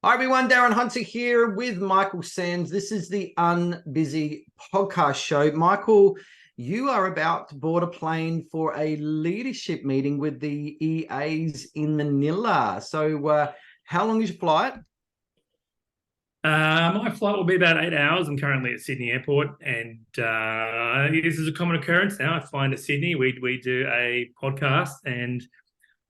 Hi everyone, Darren Hunter here with Michael Sanz. This is the Unbusy podcast show. Michael, you are about to board a plane for a leadership meeting with the EAs in Manila. So how long is your flight? My flight will be about 8 hours. I'm currently at Sydney Airport, and this is a common occurrence now. I fly into Sydney, we do a podcast, and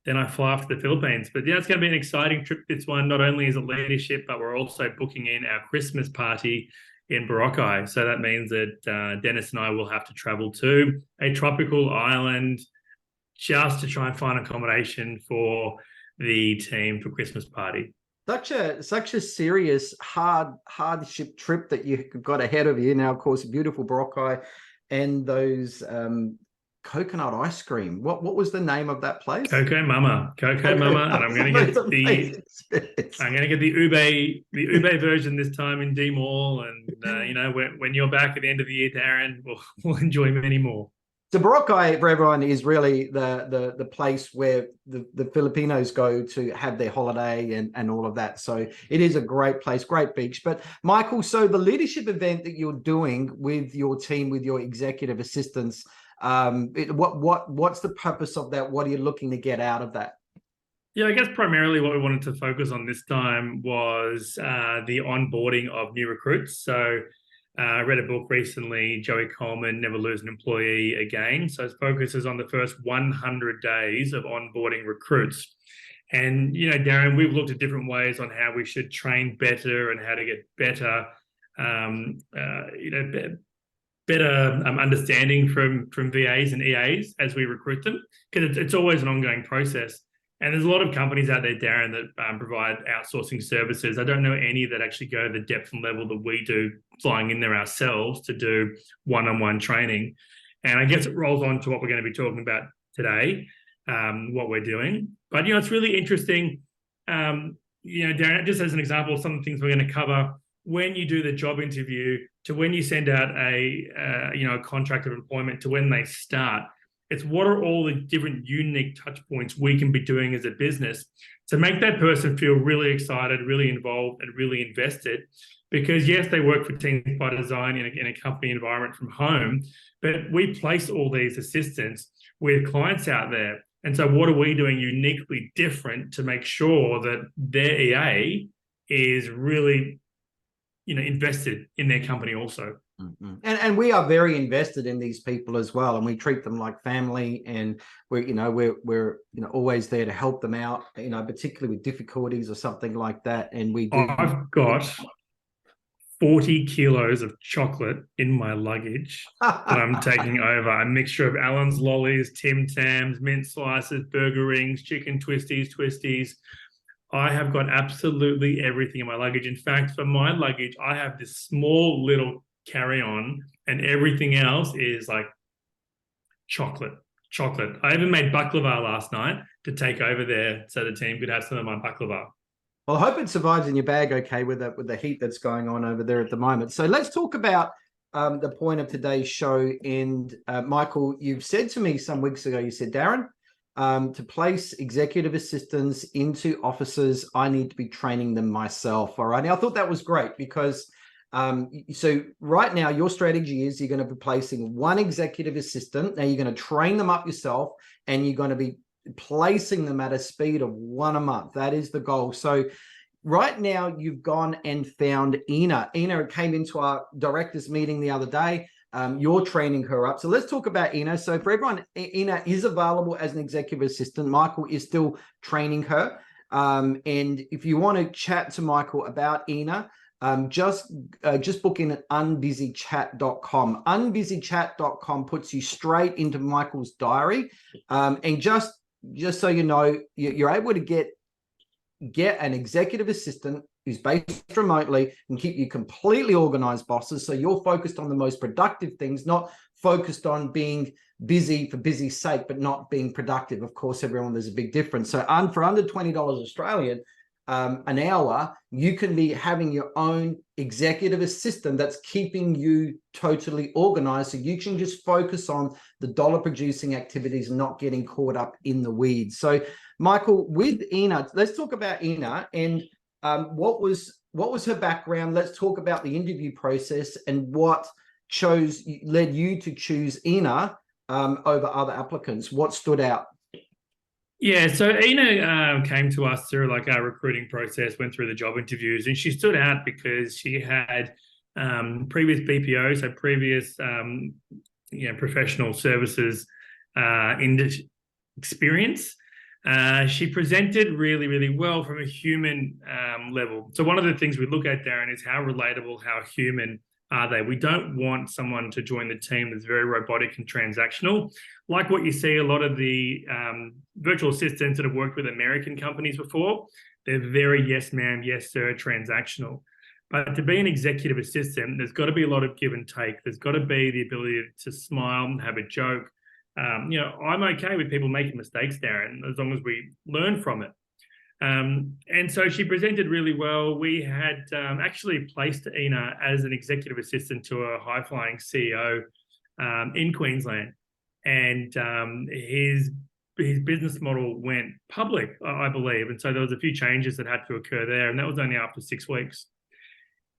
then I fly off to the Philippines. But yeah, it's going to be an exciting trip, this one. Not only is it leadership, but we're also booking in our Christmas party in Boracay. So that means that Dennis and I will have to travel to a tropical island just to try and find accommodation for the team for Christmas party. Such a serious hardship trip that you've got ahead of you. Now, of course, beautiful Boracay and those coconut ice cream. What was the name of that place? Coco Mama, and I'm going to get the ube version this time in D Mall, and when you're back at the end of the year, Darren, we'll enjoy many more. So Boracay, for everyone, is really the place where the Filipinos go to have their holiday and all of that. So it is a great place, great beach. But Michael, so the leadership event that you're doing with your team, with your executive assistants, what's the purpose of that? What are you looking to get out of that? Yeah, I guess primarily what we wanted to focus on this time was the onboarding of new recruits. So I read a book recently, Joey Colman, Never Lose an Employee Again. So it focuses on the first 100 days of onboarding recruits. And, Darren, we've looked at different ways on how we should train better and how to get better, understanding from VAs and EAs as we recruit them, because it's always an ongoing process. And there's a lot of companies out there, Darren, that provide outsourcing services. I don't know any that actually go to the depth and level that we do, flying in there ourselves to do one-on-one training. And I guess it rolls on to what we're going to be talking about today, what we're doing. But, it's really interesting, Darren, just as an example of some of the things we're going to cover, when you do the job interview to when you send out a contract of employment to when they start. It's what are all the different unique touch points we can be doing as a business to make that person feel really excited, really involved, and really invested. Because yes, they work for Teams by Design in a company environment from home, but we place all these assistants with clients out there. And so what are we doing uniquely different to make sure that their EA is really, invested in their company also? Mm-hmm. And we are very invested in these people as well, and we treat them like family, and we're always there to help them out, particularly with difficulties or something like that. And we do. I've got 40 kilos of chocolate in my luggage that I'm taking over. A mixture of Allen's lollies, Tim Tams, mint slices, burger rings, chicken twisties. I have got absolutely everything in my luggage. In fact, for my luggage, I have this small little carry-on, and everything else is like chocolate. I even made baklava last night to take over there so the team could have some of my baklava. Well, I hope it survives in your bag okay with the heat that's going on over there at the moment. So let's talk about the point of today's show. And Michael, you've said to me some weeks ago, you said, Darren, to place executive assistants into offices, I need to be training them myself. All right. Now, I thought that was great because so right now your strategy is you're going to be placing one executive assistant. Now you're going to train them up yourself, and you're going to be placing them at a speed of one a month. That is the goal. So right now you've gone and found Ina. Ina came into our directors meeting the other day. You're training her up. So let's talk about Ina. So for everyone, Ina is available as an executive assistant. Michael is still training her. And if you want to chat to Michael about Ina, just book in at unbusychat.com. Unbusychat.com puts you straight into Michael's diary. And just so you know, you're able to get an executive assistant who's based remotely and keep you completely organized, bosses. So you're focused on the most productive things, not focused on being busy for busy's sake, but not being productive. Of course, everyone, there's a big difference. So for under $20 Australian, an hour, you can be having your own executive assistant that's keeping you totally organized, so you can just focus on the dollar producing activities and not getting caught up in the weeds. So Michael, with Ina, let's talk about Ina. And What was her background? Let's talk about the interview process and what led you to choose Ina over other applicants. What stood out? Yeah, so Ina came to us through like our recruiting process, went through the job interviews, and she stood out because she had previous BPO, so previous professional services experience. She presented really, really well from a human level. So one of the things we look at, Darren, is how relatable, how human are they? We don't want someone to join the team that's very robotic and transactional, like what you see a lot of the virtual assistants that have worked with American companies before. They're very yes, ma'am, yes, sir, transactional. But to be an executive assistant, there's got to be a lot of give and take. There's got to be the ability to smile and have a joke. I'm okay with people making mistakes, Darren, as long as we learn from it. And so she presented really well. We had actually placed Ina as an executive assistant to a high-flying CEO in Queensland. And his business model went public, I believe. And so there was a few changes that had to occur there. And that was only after 6 weeks.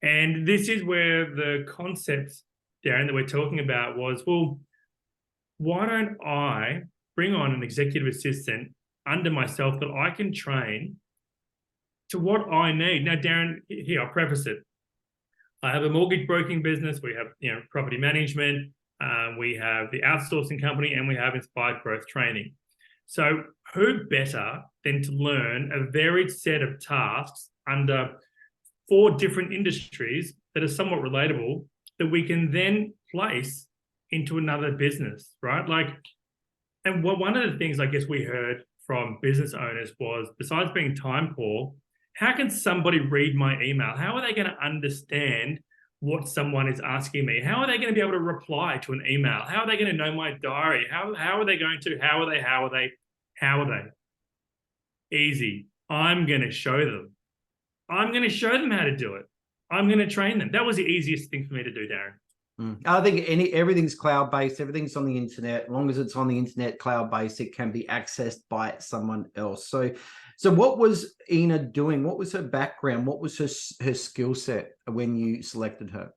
And this is where the concept, Darren, that we're talking about was, well, why don't I bring on an executive assistant under myself that I can train to what I need? Now, Darren, here, I'll preface it. I have a mortgage broking business. We have, property management. We have the outsourcing company, and we have Inspired Growth Training. So who better than to learn a varied set of tasks under 4 different industries that are somewhat relatable that we can then place into another business, right? And one of the things I guess we heard from business owners was, besides being time poor, how can somebody read my email? How are they going to understand what someone is asking me? How are they going to be able to reply to an email? How are they going to know my diary? How are they going to, how are they? Easy. I'm going to show them. I'm going to show them how to do it. I'm going to train them. That was the easiest thing for me to do, Darren. I think everything's cloud-based, everything's on the internet. As long as it's on the internet, cloud-based, it can be accessed by someone else. So what was Ina doing? What was her background? What was her skill set when you selected her?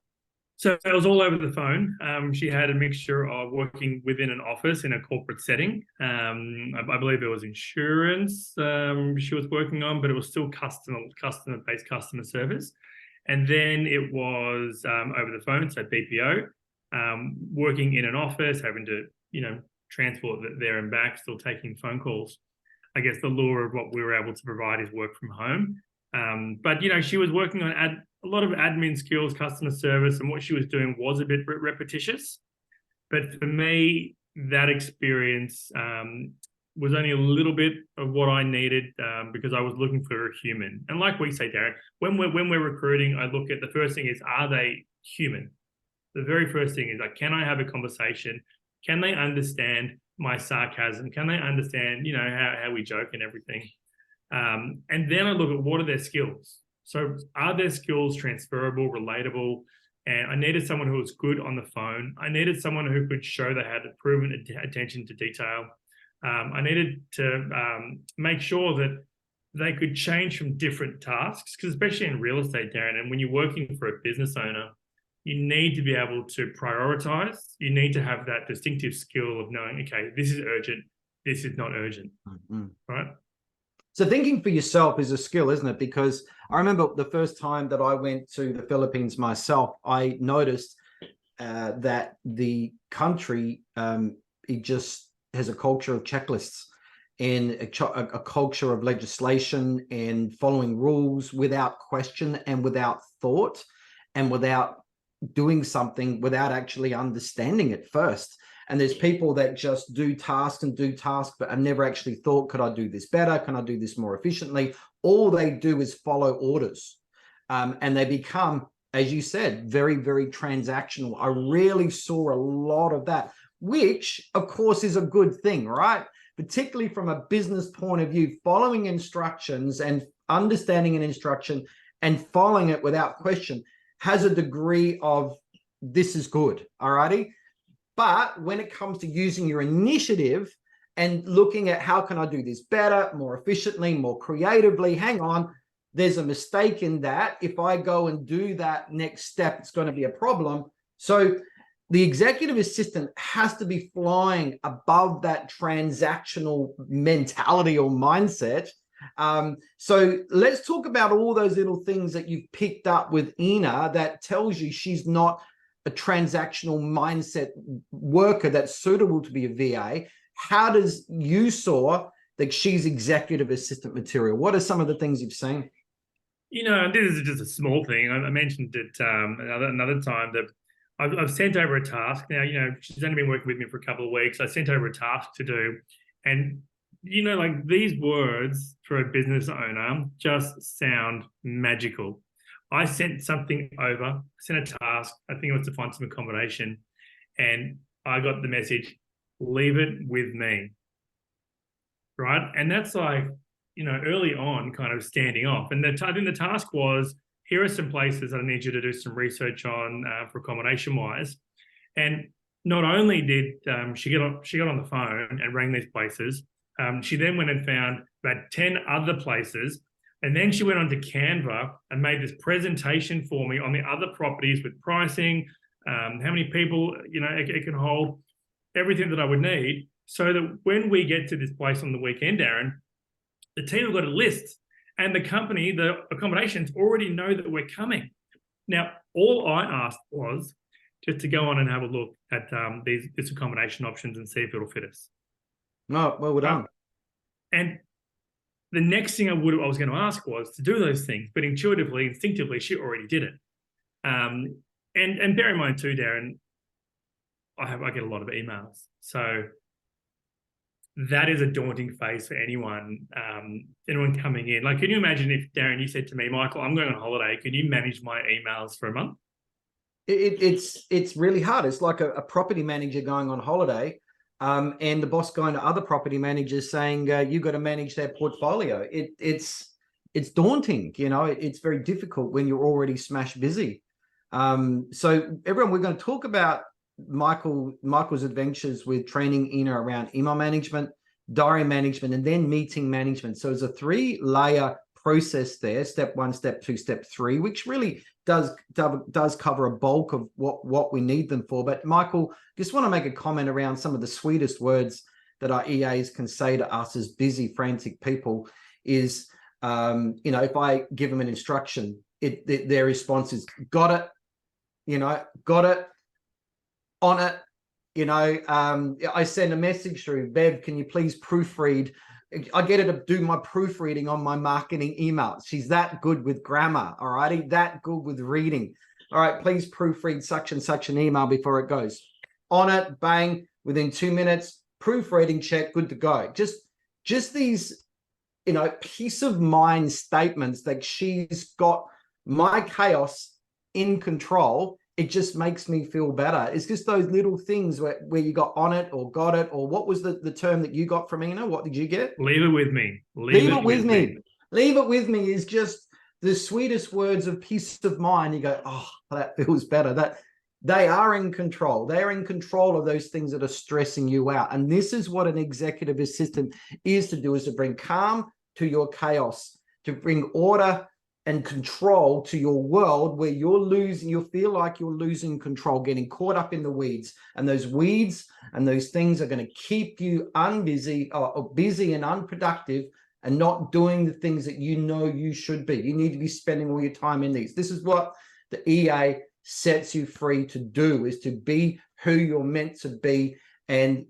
So it was all over the phone. She had a mixture of working within an office in a corporate setting. I believe it was insurance she was working on, but it was still customer-based customer service. And then it was over the phone, so BPO, working in an office, having to, transport there and back, still taking phone calls. I guess the lure of what we were able to provide is work from home. But, she was working on a lot of admin skills, customer service, and what she was doing was a bit repetitious. But for me, that experience was only a little bit of what I needed because I was looking for a human. And like we say, Darren, when we're recruiting, I look at the first thing is, are they human? The very first thing is, can I have a conversation? Can they understand my sarcasm? Can they understand, how we joke and everything? And then I look at what are their skills. So are their skills transferable, relatable? And I needed someone who was good on the phone. I needed someone who could show they had proven attention to detail. I needed to make sure that they could change from different tasks, because especially in real estate, Darren, and when you're working for a business owner, you need to be able to prioritize. You need to have that distinctive skill of knowing, okay, this is urgent, this is not urgent, right? So thinking for yourself is a skill, isn't it? Because I remember the first time that I went to the Philippines myself, I noticed that the country, it just has a culture of checklists and a culture of legislation and following rules without question and without thought and without doing something without actually understanding it first. And there's people that just do tasks, but have never actually thought, could I do this better? Can I do this more efficiently? All they do is follow orders. And they become, as you said, very, very transactional. I really saw a lot of that, which of course is a good thing, right? Particularly from a business point of view, following instructions and understanding an instruction and following it without question has a degree of this is good, all righty? But when it comes to using your initiative and looking at how can I do this better, more efficiently, more creatively, hang on, there's a mistake in that. If I go and do that next step, it's going to be a problem. So the executive assistant has to be flying above that transactional mentality or mindset. So let's talk about all those little things that you've picked up with Ina that tells you she's not a transactional mindset worker that's suitable to be a VA. How does you saw that she's executive assistant material? What are some of the things you've seen? You know, this is just a small thing. I mentioned it another time that I've sent over a task. Now, you know, she's only been working with me for a couple of weeks. I sent over a task to do. And, you know, like these words for a business owner just sound magical. I sent something over, sent a task. I think it was to find some accommodation. And I got the message, leave it with me. Right. And that's like, you know, early on kind of standing off. And I think the task was, here are some places that I need you to do some research on for accommodation wise. And not only did she get on the phone and rang these places, she then went and found about 10 other places. And then she went onto Canva and made this presentation for me on the other properties with pricing, how many people, you know, it can hold, everything that I would need, so that when we get to this place on the weekend, Darren, the team have got a list and the company, the accommodations already know that we're coming. Now, all I asked was just to go on and have a look at these accommodation options and see if it'll fit us. No, well done. And the next thing I was going to ask was to do those things, but intuitively, instinctively, she already did it. And bear in mind too, Darren, I get a lot of emails. So that is a daunting phase for anyone coming in. Like, can you imagine if, Darren, you said to me, Michael, I'm going on holiday, can you manage my emails for a month? It's really hard. It's like a property manager going on holiday and the boss going to other property managers saying, you've got to manage their portfolio. It's daunting, you know, it's very difficult when you're already smash busy. So everyone, we're going to talk about Michael's adventures with training Ina around email management, diary management, and then meeting management. So it's a 3-layer process there: step 1, step 2, step 3, which really does cover a bulk of what we need them for. But Michael, just want to make a comment around some of the sweetest words that our EAs can say to us as busy, frantic people is, you know, if I give them an instruction, their response is, got it, you know, got it, on it, you know. I send a message through, Bev, can you please proofread? I get her to do my proofreading on my marketing email. She's that good with grammar, all righty, that good with reading. All right, please proofread such and such an email before it goes. On it, bang, within 2 minutes, proofreading check, good to go. Just these, you know, peace of mind statements that she's got my chaos in control. It just makes me feel better. It's just those little things where you got on it or got it, or what was the term that you got from Ina? What did you get? Leave it with me. Leave it with me. Leave it with me is just the sweetest words of peace of mind. You go, oh, that feels better. That they are in control. They're in control of those things that are stressing you out. And this is what an executive assistant is to do, is to bring calm to your chaos, to bring order and control to your world where you feel like you're losing control, getting caught up in the weeds. And those weeds and those things are going to keep you unbusy or busy and unproductive and not doing the things that you know you should be. You need to be spending all your time in these. This is what the EA sets you free to do, is to be who you're meant to be and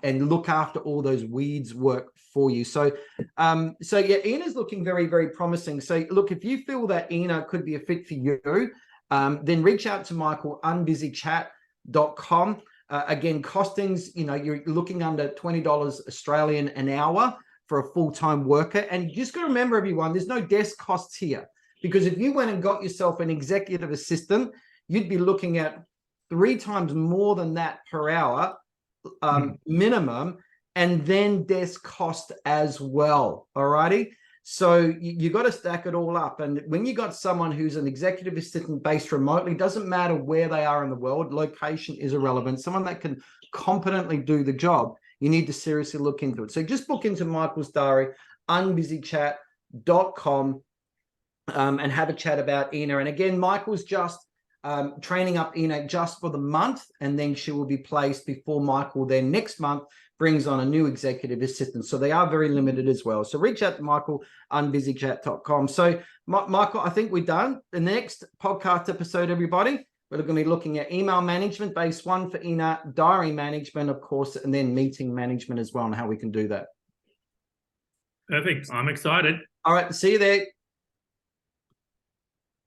look after all those weeds work for you. So yeah, Ina's looking very, very promising. So look, if you feel that Ina could be a fit for you, then reach out to Michael, unbusychat.com. Again, costings, you know, you're looking under $20 Australian an hour for a full-time worker. And you just got to remember, everyone, there's no desk costs here, because if you went and got yourself an executive assistant, you'd be looking at 3 times more than that per hour minimum, and then desk cost as well. All righty. So you got to stack it all up. And when you got someone who's an executive assistant based remotely, doesn't matter where they are in the world, location is irrelevant. Someone that can competently do the job, you need to seriously look into it. So just book into Michael's diary, unbusychat.com. and have a chat about Ina. And again, Michael's just training up Ina just for the month, and then she will be placed before Michael then next month brings on a new executive assistant. So they are very limited as well. So reach out to Michael, unbusychat.com. So Michael, I think we're done. The next podcast episode, everybody, we're going to be looking at email management, base one for Ina, diary management, of course, and then meeting management as well, and how we can do that. Perfect. I'm excited. All right. See you there.